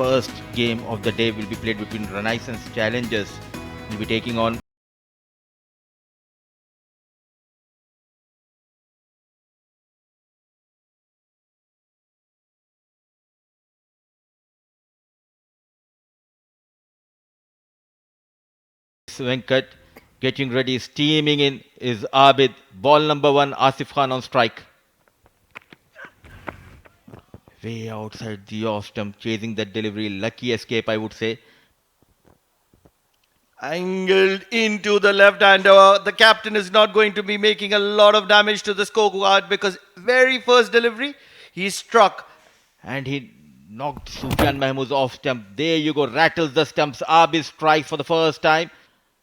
first game of the day will be played between Renaissance Challengers. Will be taking on Venkat. Getting ready, steaming in is Abid. Ball number 1, Asif Khan on strike. Way outside the off stump, chasing that delivery. Lucky escape, I would say. Angled into the left-hander. The captain is not going to be making a lot of damage to the scorecard because very first delivery, he struck. And he knocked Sufyan Mahmood's off stump. There you go, rattles the stumps. Abid strikes for the first time.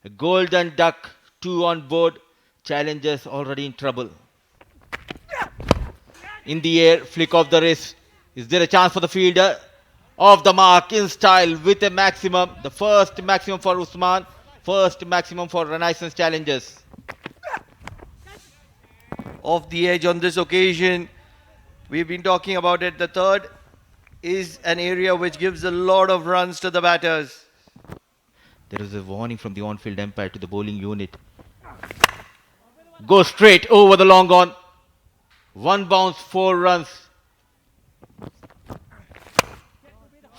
A golden duck, 2 on board. Challengers already in trouble. In the air, flick of the wrist. Is there a chance for the fielder? Off the mark, in style, with a maximum. The first maximum for Usman. First maximum for Renaissance Challengers. Off the edge on this occasion. We've been talking about it. The third is an area which gives a lot of runs to the batters. There is a warning from the on-field umpire to the bowling unit. Go straight over the long on. 1 bounce, 4 runs.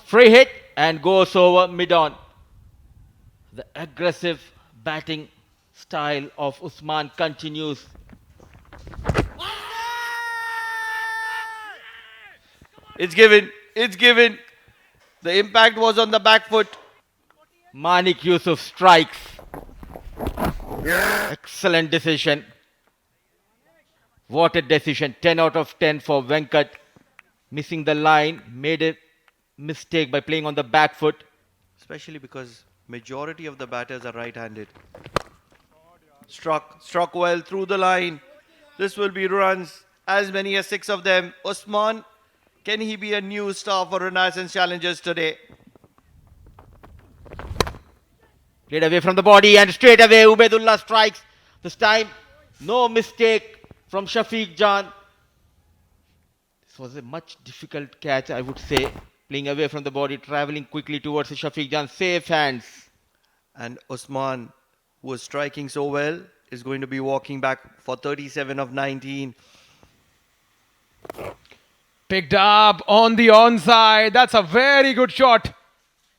Free hit and goes over mid-on. The aggressive batting style of Usman continues. It's given. It's given. The impact was on the back foot. Manik Yusuf strikes. Excellent decision. What a decision. 10 out of 10 for Venkat. Missing the line. Made a mistake by playing on the back foot. Especially because majority of the batters are right-handed. Struck well through the line. This will be runs. As many as 6 of them. Usman, can he be a new star for Renaissance Challengers today? Played away from the body and straight away Ubaidullah strikes. This time, no mistake from Shafiq Jan. This was a much difficult catch, I would say. Playing away from the body, travelling quickly towards Shafiq Jan. Safe hands. And Usman, who was striking so well, is going to be walking back for 37 of 19. Picked up on the onside. That's a very good shot.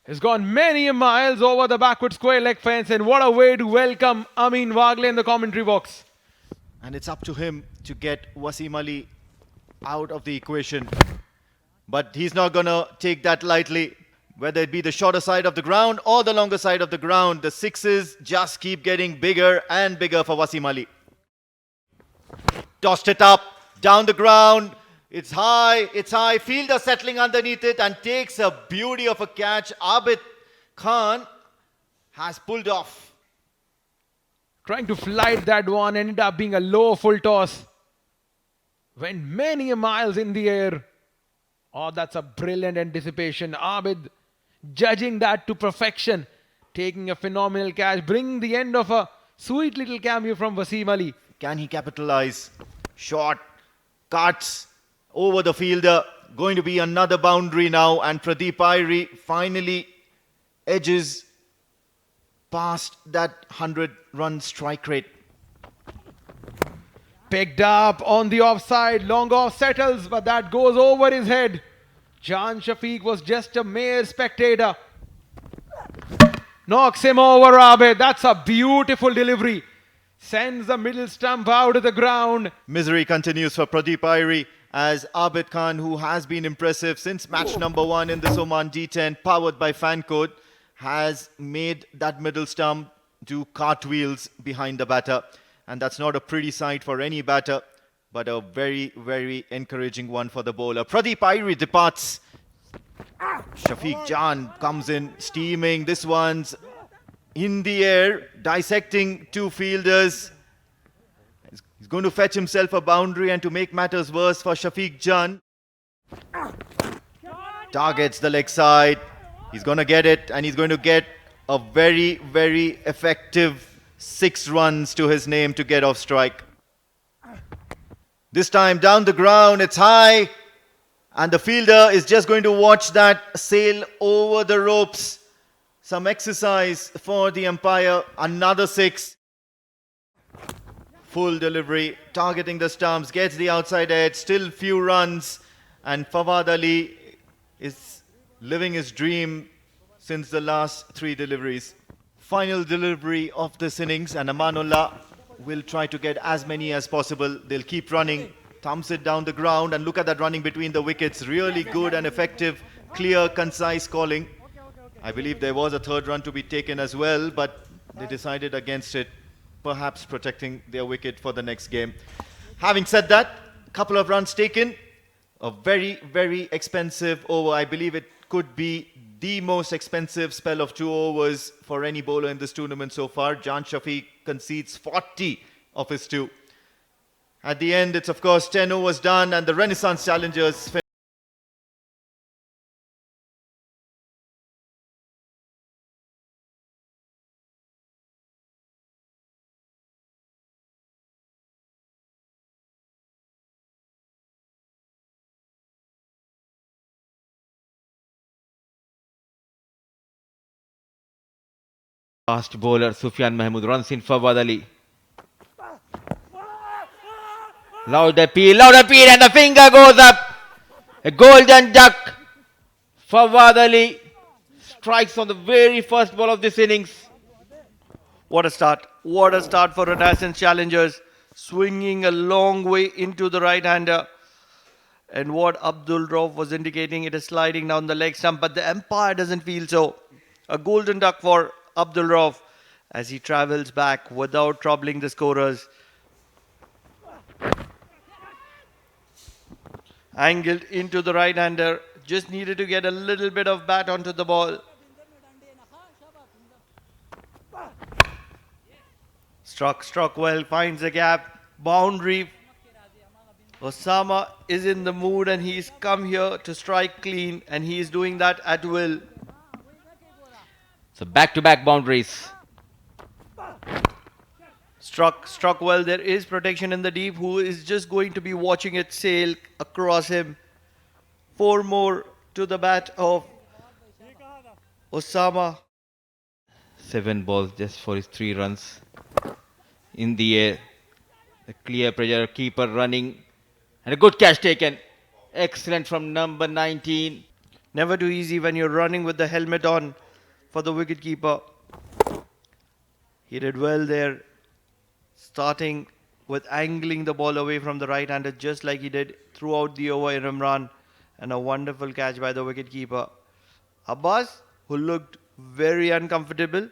He's gone many miles over the backward square leg fence, and what a way to welcome Amin Wagle in the commentary box. And it's up to him to get Wasim Ali out of the equation. But he's not going to take that lightly. Whether it be the shorter side of the ground or the longer side of the ground, the sixes just keep getting bigger and bigger for Wasim Ali. Tossed it up, down the ground. It's high, it's high. Fielder settling underneath it and takes a beauty of a catch. Abid Khan has pulled off. Trying to flight that one, ended up being a low full toss. Went many miles in the air. Oh, that's a brilliant anticipation. Abid judging that to perfection. Taking a phenomenal catch. Bringing the end of a sweet little cameo from Wasim Ali. Can he capitalize? Shot, cuts over the fielder. Going to be another boundary now. And Pradeep Irie finally edges past that 100-run strike rate. Picked up on the offside. Long off settles, but that goes over his head. Jan Shafiq was just a mere spectator. Knocks him over, Abid. That's a beautiful delivery. Sends the middle stump out of the ground. Misery continues for Pradeep Irie as Abid Khan, who has been impressive since match number 1 in this Oman D10, powered by fan code, has made that middle stump do cartwheels behind the batter. And that's not a pretty sight for any batter, but a very, very encouraging one for the bowler. Pradeep Irie departs. Shafiq Jan comes in steaming. This one's in the air, dissecting 2 fielders. He's going to fetch himself a boundary, and to make matters worse for Shafiq Jan, targets the leg side. He's going to get it, and he's going to get a very, very effective 6 runs to his name to get off strike. This time down the ground, it's high. And the fielder is just going to watch that sail over the ropes. Some exercise for the umpire. Another 6. Full delivery, targeting the stumps, gets the outside edge, still few runs. And Fawad Ali is living his dream since the last 3 deliveries. Final delivery of this innings, and Amanullah will try to get as many as possible. They'll keep running, thumps it down the ground, and look at that running between the wickets. Really good and effective, clear, concise calling. I believe there was a 3rd run to be taken as well, but they decided against it, perhaps protecting their wicket for the next game. Having said that, a couple of runs taken. A very, very expensive over. I believe it could be the most expensive spell of 2 overs for any bowler in this tournament so far. Jan Shafiq concedes 40 of his 2. At the end, it's of course 10 overs done, and the Renaissance challengers Fast bowler Sufyan Mahmood runs in Fawad Ali. Loud appeal, and the finger goes up. A golden duck. Fawad Ali strikes on the very first ball of this innings. What a start. What a start for Renaissance challengers. Swinging a long way into the right-hander. And what Abdul Rauf was indicating, it is sliding down the leg stump, but the umpire doesn't feel so. A golden duck for Abdul Rauf as he travels back without troubling the scorers. Angled into the right-hander. Just needed to get a little bit of bat onto the ball. Struck well, finds a gap. Boundary. Osama is in the mood and he's come here to strike clean, and he is doing that at will. So back-to-back boundaries. Struck well. There is protection in the deep, who is just going to be watching it sail across him. 4 more to the bat of Osama. 7 balls just for his 3 runs. In the air. The clear pressure keeper running. And a good catch taken. Excellent from number 19. Never too easy when you're running with the helmet on for the wicketkeeper. He did well there, starting with angling the ball away from the right-hander, just like he did throughout the over in Imran. And a wonderful catch by the wicketkeeper. Abbas, who looked very uncomfortable.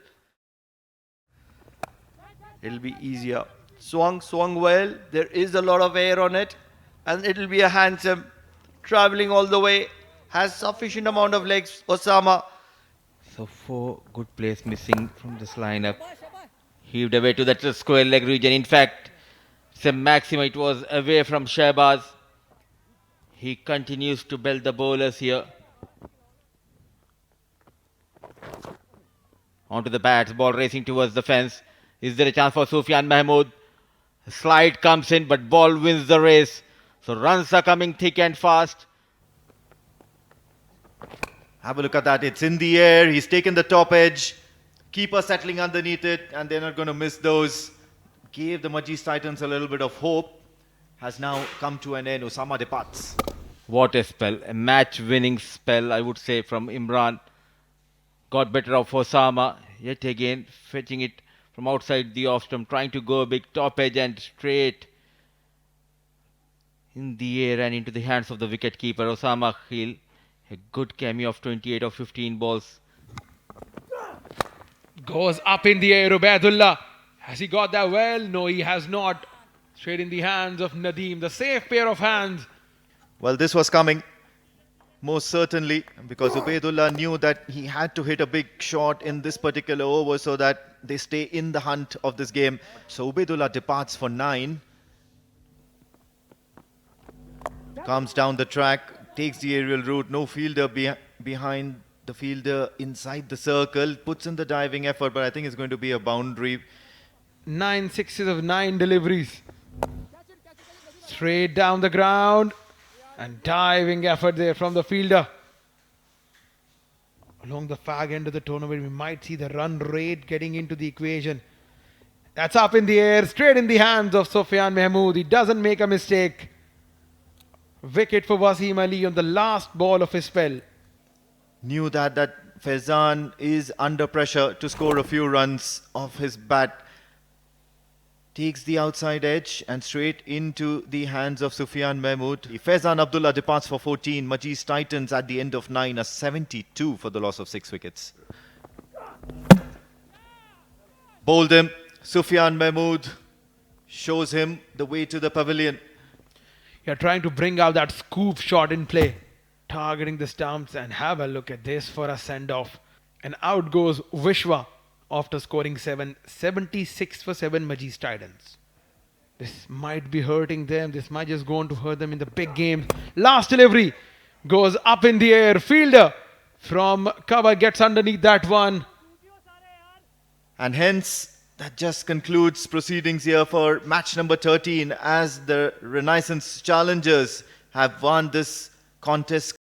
It'll be easier. Swung well. There is a lot of air on it. And it'll be a handsome. Travelling all the way. Has sufficient amount of legs. Osama. So 4 good plays missing from this lineup. Heaved away to that square leg region. In fact, it's a maximum. It was away from Shahbaz. He continues to belt the bowlers here. Onto the bats. Ball racing towards the fence. Is there a chance for Sufyan Mahmood? A slide comes in, but ball wins the race. So runs are coming thick and fast. have a look at that. It's in the air. He's taken the top edge. Keeper settling underneath it, and they're not going to miss those. Gave the MAJEES Titans a little bit of hope. Has now come to an end. Osama departs. What a spell. A match-winning spell, I would say, from Imran. Got better of Osama. Yet again, fetching it from outside the off-stump. Trying to go big top edge and straight in the air and into the hands of the wicket-keeper. Osama Khil. A good cameo of 28 of 15 balls. Goes up in the air, Ubaidullah. Has he got that well? No, he has not. Straight in the hands of Nadeem. The safe pair of hands. Well, this was coming. Most certainly, because Ubaidullah knew that he had to hit a big shot in this particular over so that they stay in the hunt of this game. So Ubaidullah departs for 9. Comes down the track, takes the aerial route, no fielder behind the fielder inside the circle, puts in the diving effort, but I think it's going to be a boundary. 9 sixes of 9 deliveries. Straight down the ground. And diving effort there from the fielder. Along the fag end of the tournament, we might see the run rate getting into the equation. That's up in the air, straight in the hands of Sufyan Mahmood. He doesn't make a mistake. Wicket for Wasim Ali on the last ball of his spell. Knew that Faizan is under pressure to score a few runs off his bat. Takes the outside edge and straight into the hands of Sufyan Mahmood. Faizan Abdullah departs for 14. MAJEES Titans at the end of 9 are 72 for the loss of 6 wickets. Bowled him. Sufyan Mahmood shows him the way to the pavilion. You're trying to bring out that scoop shot in play. Targeting the stumps, and have a look at this for a send-off. And out goes Vishwa after scoring 76 for 7 MAJEES Titans. This might be hurting them. This might just go on to hurt them in the big game. Last delivery goes up in the air. Fielder from cover gets underneath that one. And hence, that just concludes proceedings here for match number 13 as the Renaissance Challengers have won this contest